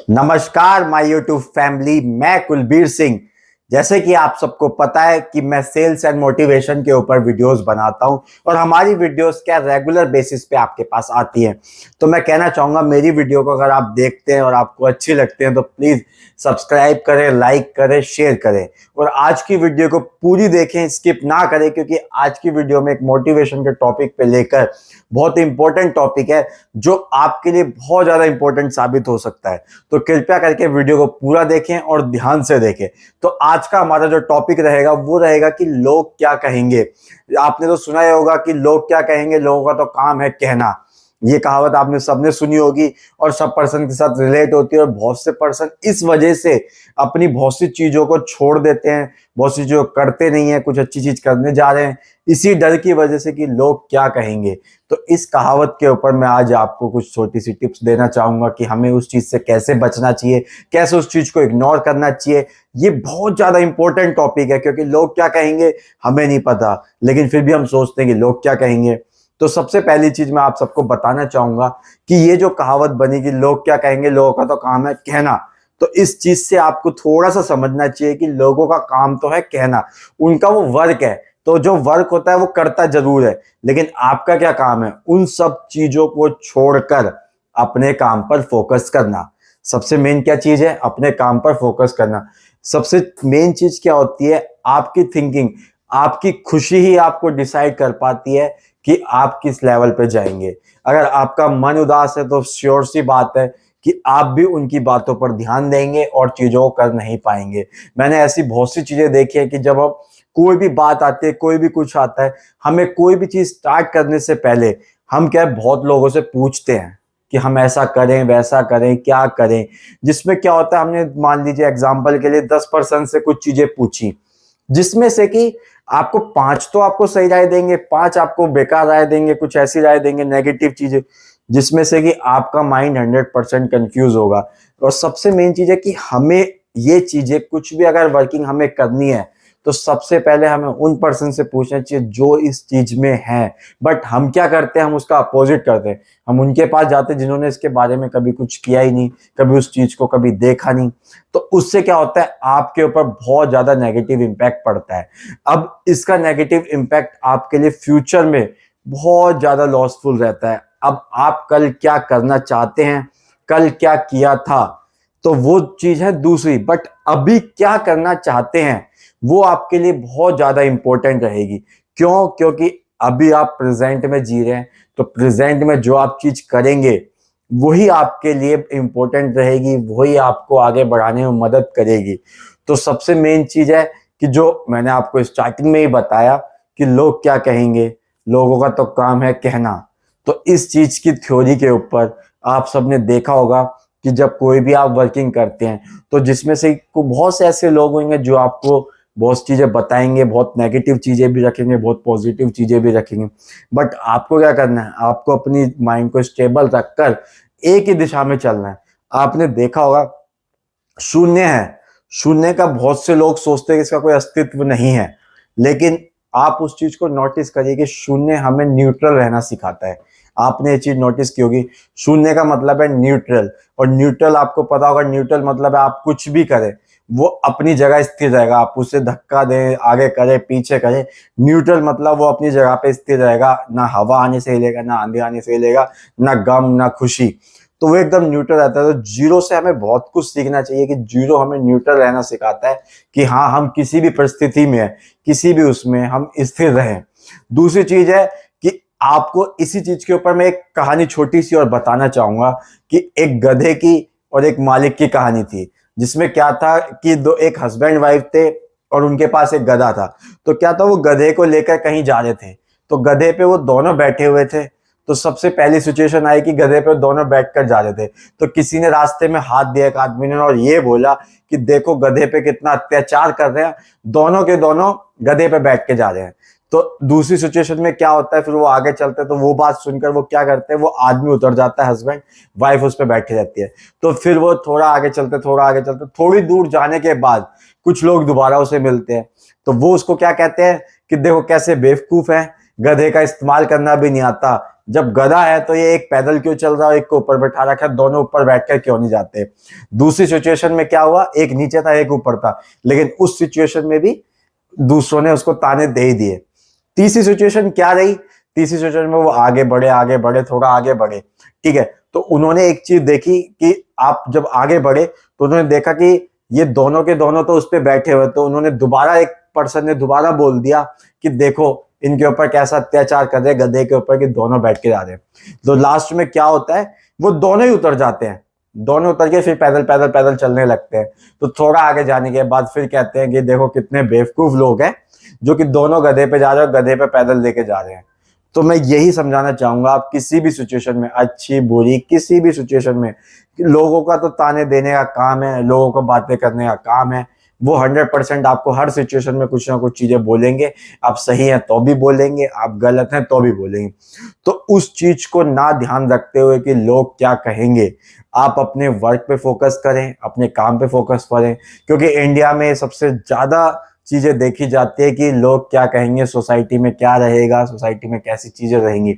नमस्कार my YouTube family. मैं कुलबीर सिंह। जैसे कि आप सबको पता है कि मैं सेल्स एंड मोटिवेशन के ऊपर वीडियोस बनाता हूं और हमारी वीडियोस क्या रेगुलर बेसिस पे आपके पास आती हैं। तो मैं कहना चाहूंगा मेरी वीडियो को अगर आप देखते हैं और आपको अच्छी लगते हैं तो प्लीज सब्सक्राइब करें, लाइक करें, शेयर करें और आज की वीडियो को पूरी देखें, स्किप ना करें, क्योंकि आज की वीडियो में एक मोटिवेशन के टॉपिक पे लेकर बहुत इंपॉर्टेंट टॉपिक है जो आपके लिए बहुत ज्यादा इंपॉर्टेंट साबित हो सकता है। तो कृपया करके वीडियो को पूरा देखें और ध्यान से देखें। तो आज का हमारा जो टॉपिक रहेगा वो रहेगा कि लोग क्या कहेंगे। आपने तो सुना ही होगा कि लोग क्या कहेंगे, लोगों का तो काम है कहना। ये कहावत आपने सबने सुनी होगी और सब पर्सन के साथ रिलेट होती है और बहुत से पर्सन इस वजह से अपनी बहुत सी चीजों को छोड़ देते हैं, बहुत सी चीजों करते नहीं है, कुछ अच्छी चीज करने जा रहे हैं इसी डर की वजह से कि लोग क्या कहेंगे। तो इस कहावत के ऊपर मैं आज आपको कुछ छोटी सी टिप्स देना चाहूंगा कि हमें उस चीज से कैसे बचना चाहिए, कैसे उस चीज को इग्नोर करना चाहिए। ये बहुत ज्यादा इंपॉर्टेंट टॉपिक है क्योंकि लोग क्या कहेंगे हमें नहीं पता, लेकिन फिर भी हम सोचते हैं कि लोग क्या कहेंगे। तो सबसे पहली चीज मैं आप सबको बताना चाहूंगा कि ये जो कहावत बनी कि लोग क्या कहेंगे, लोगों का तो काम है कहना, तो इस चीज से आपको थोड़ा सा समझना चाहिए कि लोगों का काम तो है कहना, उनका वो वर्क है। तो जो वर्क होता है वो करता जरूर है, लेकिन आपका क्या काम है, उन सब चीजों को छोड़कर अपने काम पर फोकस करना। सबसे मेन क्या चीज है, अपने काम पर फोकस करना। सबसे मेन चीज क्या होती है, आपकी थिंकिंग, आपकी खुशी ही आपको डिसाइड कर पाती है कि आप किस लेवल पे जाएंगे। अगर आपका मन उदास है तो श्योर सी बात है कि आप भी उनकी बातों पर ध्यान देंगे और चीजों को कर नहीं पाएंगे। मैंने ऐसी बहुत सी चीजें देखी है कि जब अब कोई भी बात आती है, कोई भी कुछ आता है, हमें कोई भी चीज स्टार्ट करने से पहले हम क्या है, बहुत लोगों से पूछते हैं कि हम ऐसा करें, वैसा करें, क्या करें। जिसमें क्या होता है, हमने मान लीजिए एग्जाम्पल के लिए 10% से कुछ चीजें पूछी, जिसमें से कि आपको 5 तो आपको सही राय देंगे, 5 आपको बेकार राय देंगे, कुछ ऐसी राय देंगे नेगेटिव चीजें, जिसमें से कि आपका माइंड 100% कंफ्यूज होगा। और सबसे मेन चीज है कि हमें ये चीजें कुछ भी अगर वर्किंग हमें करनी है तो सबसे पहले हमें उन पर्सन से पूछना चाहिए जो इस चीज में है। बट हम क्या करते हैं, हम उसका अपोजिट करते हैं। हम उनके पास जाते हैं जिन्होंने इसके बारे में कभी कुछ किया ही नहीं, कभी उस चीज को कभी देखा नहीं। तो उससे क्या होता है, आपके ऊपर बहुत ज्यादा नेगेटिव इंपैक्ट पड़ता है। अब इसका नेगेटिव इंपैक्ट आपके लिए फ्यूचर में बहुत ज्यादा लॉसफुल रहता है। अब आप कल क्या करना चाहते हैं, कल क्या किया था, तो वो चीज है दूसरी, बट अभी क्या करना चाहते हैं वो आपके लिए बहुत ज्यादा इंपॉर्टेंट रहेगी। क्यों? क्योंकि अभी आप प्रेजेंट में जी रहे हैं, तो प्रेजेंट में जो आप चीज करेंगे वही आपके लिए इंपॉर्टेंट रहेगी, वही आपको आगे बढ़ाने में मदद करेगी। तो सबसे मेन चीज है कि जो मैंने आपको स्टार्टिंग में ही बताया कि लोग क्या कहेंगे, लोगों का तो काम है कहना। तो इस चीज की थ्योरी के ऊपर आप सबने देखा होगा कि जब कोई भी आप वर्किंग करते हैं तो जिसमें से बहुत से ऐसे लोग होंगे जो आपको बहुत चीजें बताएंगे, बहुत नेगेटिव चीजें भी रखेंगे, बहुत पॉजिटिव चीजें भी रखेंगे। बट आपको क्या करना है, आपको अपनी माइंड को स्टेबल रखकर एक ही दिशा में चलना है। आपने देखा होगा शून्य है, शून्य का बहुत से लोग सोचते हैं कि इसका कोई अस्तित्व नहीं है, लेकिन आप उस चीज को नोटिस करिए कि शून्य हमें न्यूट्रल रहना सिखाता है। आपने ये चीज नोटिस की होगी, शून्य का मतलब है न्यूट्रल। और न्यूट्रल आपको पता होगा, न्यूट्रल मतलब है आप कुछ भी करें वो अपनी जगह स्थिर रहेगा, आप उसे धक्का दें, आगे करें, पीछे करें, न्यूट्रल मतलब वो अपनी जगह पे स्थिर रहेगा। ना हवा आने से हिलेगा, ना आंधी आने से हिलेगा, ना गम ना खुशी, तो वो एकदम न्यूट्रल रहता है। तो जीरो से हमें बहुत कुछ सीखना चाहिए कि जीरो हमें न्यूट्रल रहना सिखाता है कि हाँ, हम किसी भी परिस्थिति में है, किसी भी उसमें हम स्थिर रहें। दूसरी चीज है कि आपको इसी चीज के ऊपर मैं एक कहानी छोटी सी और बताना चाहूंगा कि एक गधे की और एक मालिक की कहानी थी, जिसमें क्या था कि एक हस्बैंड वाइफ थे और उनके पास एक गधा था। तो क्या था, वो गधे को लेकर कहीं जा रहे थे, तो गधे पे वो दोनों बैठे हुए थे। तो सबसे पहली सिचुएशन आई कि गधे पे दोनों बैठकर जा रहे थे, तो किसी ने रास्ते में हाथ दिया एक आदमी ने और ये बोला कि देखो गधे पे कितना अत्याचार कर रहे हैं, दोनों के दोनों गधे पे बैठ के जा रहे हैं। तो दूसरी सिचुएशन में क्या होता है, फिर वो आगे चलते हैं, तो वो बात सुनकर वो क्या करते हैं, वो आदमी उतर जाता है, हस्बैंड, वाइफ उस पर बैठी रहती है। तो फिर वो थोड़ा आगे चलते, थोड़ा आगे चलते, थोड़ी दूर जाने के बाद कुछ लोग दोबारा उसे मिलते हैं। तो वो उसको क्या कहते हैं कि देखो कैसे बेवकूफ है, गधे का इस्तेमाल करना भी नहीं आता, जब गधा है तो ये एक पैदल क्यों चल रहा है, एक को ऊपर बैठा रखा है, दोनों ऊपर बैठकर क्यों नहीं जाते। दूसरी सिचुएशन में क्या हुआ, एक नीचे था एक ऊपर था, लेकिन उस सिचुएशन में भी दूसरों ने उसको ताने दे ही दिए। तीसरी सिचुएशन क्या रही, तीसरी सिचुएशन में वो आगे बढ़े थोड़ा आगे बढ़े, ठीक है। तो उन्होंने एक चीज देखी कि आप जब आगे बढ़े तो उन्होंने देखा कि ये दोनों के दोनों तो उस पर बैठे हुए, तो उन्होंने दोबारा, एक पर्सन ने दोबारा बोल दिया कि देखो इनके ऊपर कैसा अत्याचार कर रहे गधे के ऊपर कि दोनों बैठ के जा रहे हैं। तो लास्ट में क्या होता है, वो दोनों ही उतर जाते हैं, दोनों उतर के फिर पैदल पैदल पैदल चलने लगते हैं। तो थोड़ा आगे जाने के बाद फिर कहते हैं कि देखो कितने बेवकूफ लोग हैं जो कि दोनों गधे पे जा रहे हैं और गधे पे पैदल लेके जा रहे हैं। तो मैं यही समझाना चाहूंगा, आप किसी भी सिचुएशन में, अच्छी बुरी किसी भी सिचुएशन में, लोगों का तो ताने देने का काम है, लोगों को बातें करने का काम है, वो 100% आपको हर सिचुएशन में कुछ ना कुछ चीजें बोलेंगे। आप सही हैं तो भी बोलेंगे, आप गलत हैं तो भी बोलेंगे। तो उस चीज को ना ध्यान रखते हुए कि लोग क्या कहेंगे, आप अपने वर्क पे फोकस करें, अपने काम पे फोकस करें, क्योंकि इंडिया में सबसे ज्यादा चीजें देखी जाती है कि लोग क्या कहेंगे, सोसाइटी में क्या रहेगा, सोसाइटी में कैसी चीजें रहेंगी।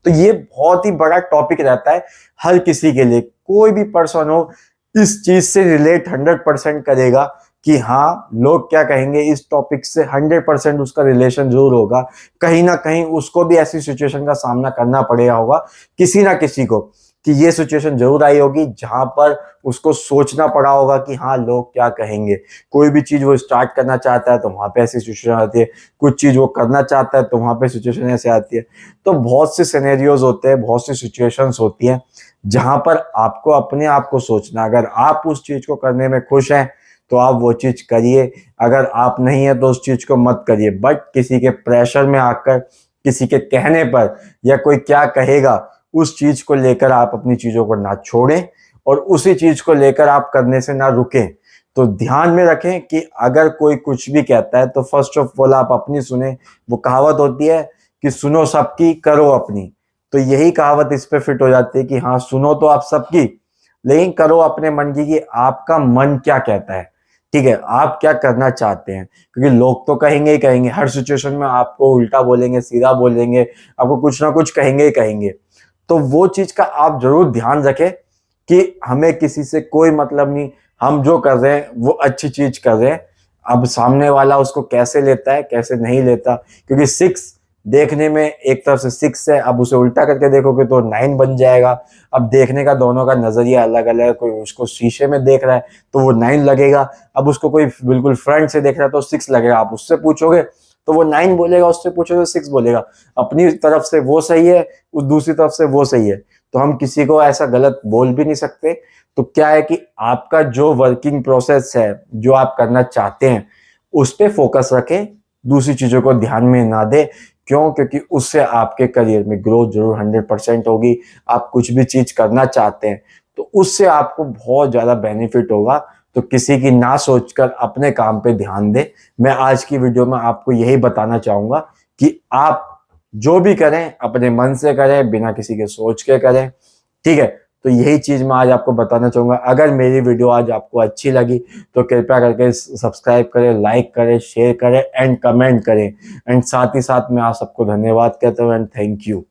तो ये बहुत ही बड़ा टॉपिक रहता है हर किसी के लिए, कोई भी पर्सन हो इस चीज से रिलेट 100% करेगा कि हाँ लोग क्या कहेंगे, इस टॉपिक से 100% उसका रिलेशन जरूर होगा। कहीं ना कहीं उसको भी ऐसी सिचुएशन का सामना करना पड़ेगा होगा किसी ना किसी को, कि ये सिचुएशन जरूर आई होगी जहां पर उसको सोचना पड़ा होगा कि हाँ लोग क्या कहेंगे। कोई भी चीज वो स्टार्ट करना चाहता है तो वहां पे ऐसी सिचुएशन आती है, कुछ चीज वो करना चाहता है तो वहां पे सिचुएशन ऐसे आती है। तो बहुत से सिनेरियोज होते हैं, बहुत सी सिचुएशंस होती हैं जहां पर आपको अपने आप को सोचना, अगर आप उस चीज को करने में खुश हैं तो आप वो चीज करिए, अगर आप नहीं है तो उस चीज को मत करिए। बट किसी के प्रेशर में आकर, किसी के कहने पर, या कोई क्या कहेगा उस चीज को लेकर आप अपनी चीजों को ना छोड़ें और उसी चीज को लेकर आप करने से ना रुकें। तो ध्यान में रखें कि अगर कोई कुछ भी कहता है तो फर्स्ट ऑफ ऑल आप अपनी सुने। वो कहावत होती है कि सुनो सबकी करो अपनी, तो यही कहावत इस पे फिट हो जाती है कि हाँ सुनो तो आप सबकी, लेकिन करो अपने मन की कि आपका मन क्या कहता है, ठीक है, आप क्या करना चाहते हैं। क्योंकि लोग तो कहेंगे ही कहेंगे, हर सिचुएशन में आपको उल्टा बोलेंगे, सीधा बोलेंगे, आपको कुछ ना कुछ कहेंगे ही कहेंगे। तो वो चीज का आप जरूर ध्यान रखें कि हमें किसी से कोई मतलब नहीं, हम जो कर रहे हैं वो अच्छी चीज कर रहे हैं। अब सामने वाला उसको कैसे लेता है कैसे नहीं लेता, क्योंकि 6 देखने में एक तरफ से 6 है, अब उसे उल्टा करके देखोगे तो 9 बन जाएगा। अब देखने का दोनों का नजरिया अलग अलग है, कोई उसको शीशे में देख रहा है तो वो 9 लगेगा, अब उसको कोई बिल्कुल फ्रंट से देख रहा है तो 6 लगेगा। आप उससे पूछोगे तो वो 9 बोलेगा, उससे पूछोगे तो 6 बोलेगा। अपनी तरफ से वो सही है, उस दूसरी तरफ से वो सही है, तो हम किसी को ऐसा गलत बोल भी नहीं सकते। तो क्या है कि आपका जो वर्किंग प्रोसेस है, जो आप करना चाहते हैं उस पर फोकस रखें, दूसरी चीजों को ध्यान में ना दे। क्यों? क्योंकि उससे आपके करियर में ग्रोथ जरूर 100% होगी। आप कुछ भी चीज करना चाहते हैं तो उससे आपको बहुत ज्यादा बेनिफिट होगा। तो किसी की ना सोचकर अपने काम पे ध्यान दे। मैं आज की वीडियो में आपको यही बताना चाहूंगा कि आप जो भी करें अपने मन से करें, बिना किसी के सोच के करें, ठीक है। तो यही चीज मैं आज आपको बताना चाहूंगा। अगर मेरी वीडियो आज आपको अच्छी लगी तो कृपया करके सब्सक्राइब करें, लाइक करें, शेयर करें एंड कमेंट करें। एंड साथ ही साथ मैं आप सबको धन्यवाद कहता हूँ एंड थैंक यू।